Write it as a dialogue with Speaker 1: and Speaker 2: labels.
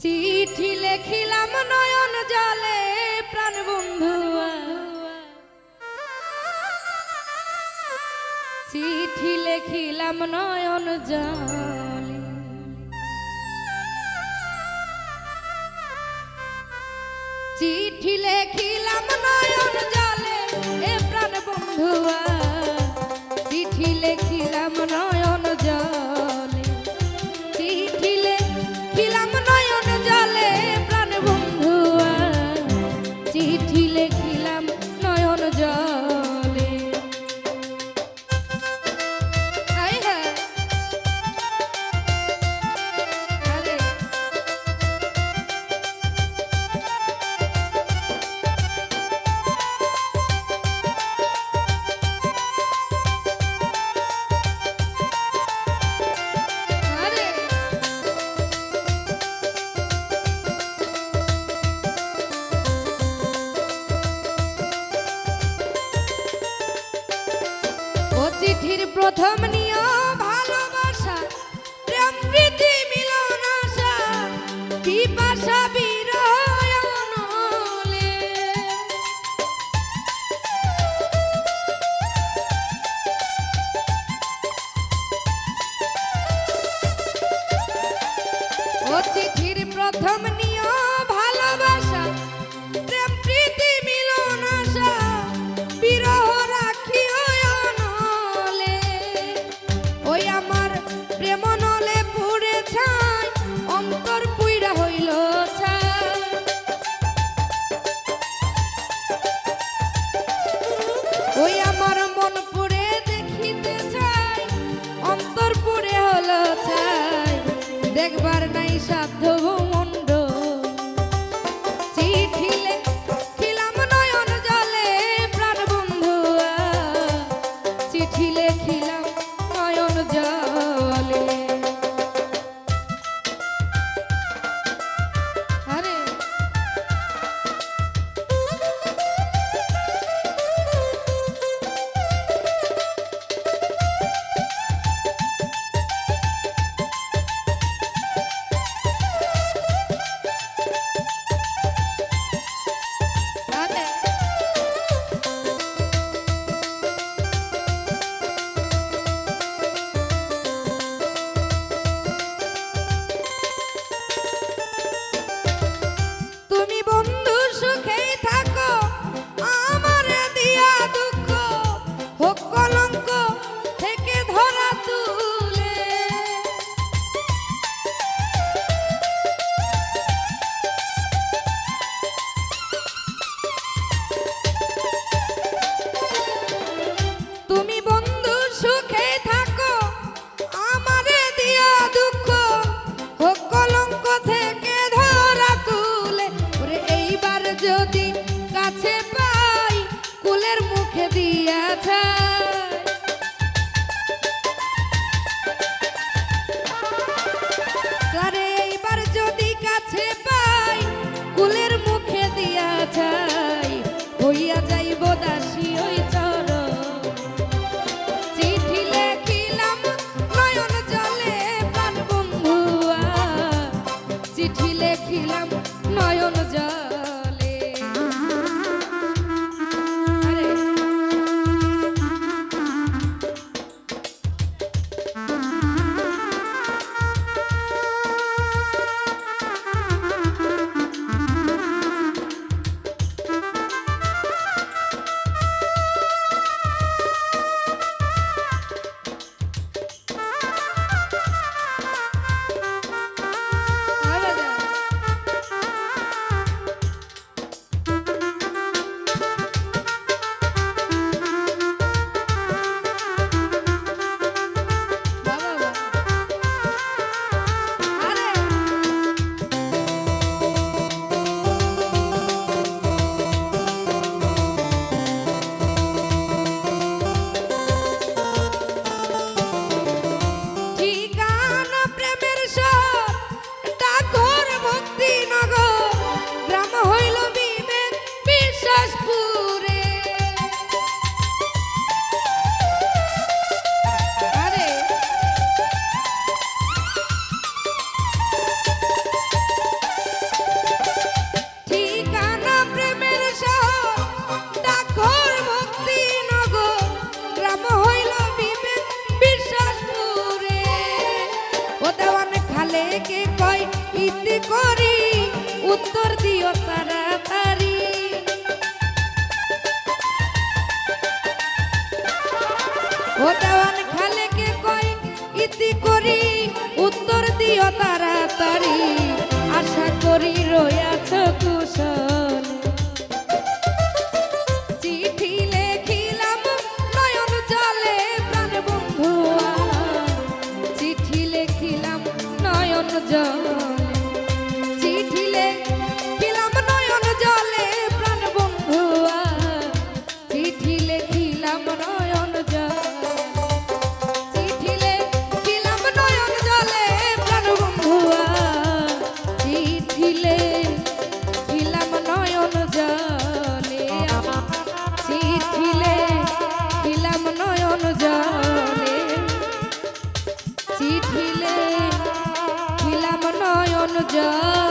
Speaker 1: চিঠি লেখিলাম নয়ন জলে প্রাণ বন্ধুয়া, চিঠি লেখিলাম নয়ন জলে, চিঠি লেখিলাম নয়ন জলে এ প্রাণ বন্ধুয়া, চিঠি লেখিলাম নয়ন জলে, চিঠি লেখিলাম নয়ন জলে প্রাণ বন্ধুয়া, চিঠি লেখিলাম নয়ন জলে। চিঠির প্রথম নিয়ম ভালোবাসা, প্রেম প্রীতি মিলন আশা, পিপাসা বিরহ অনলে। ও চিঠির প্রথম নিয়ম ভালোবাসা, প্রেম প্রীতি মিলন আশা, বিরহ রাখি ওই আমার প্রেম নলে পুড়ে ছাই, অন্তর পুইরা হইল ছাই। ওই আমার মন পুড়ে দেখিতে চাই, অন্তর পুড়ে হলো ছাই, দেখবার নাই সাধ্য মন্ড। চিঠি লেখিলাম নয়ন জলে প্রাণ বন্ধুয়া, চিঠি লেখিলাম নয়ন জলে। আরে যদি কাছে পাই কুলের মুখে দিয়াছে, তারে এইবার যদি কাছে পাই কুলের মুখে দিয়াছে, হইয়া যাইব দাসী ওই চর। চিঠি লেখিলাম নয়ন জলে প্রাণ বন্ধুয়া, চিঠি লেখিলাম নয়ন জলে। করি উত্তর দিও তাড়াতাড়ি। ও দেওয়ান খালেকে কই ইতি করি উত্তর দিও তাড়াতাড়ি। আশা করি রয়াছ কুশল চিঠি লেখিলাম নয়ন জলে প্রাণ বন্ধু চিঠি লেখিলাম নয়ন জলে চিঠি লেখিলাম নয়ন জলে প্রাণ বন্ধু চিঠি লেখিলাম নয়ন জলে চিঠি লেখিলাম নয়ন জলে প্রাণ বন্ধু চিঠি লেখিলাম নয়ন জলে চিঠি লেখিলাম নয়ন জলে চিঠি লেখিলাম নয়ন জলে।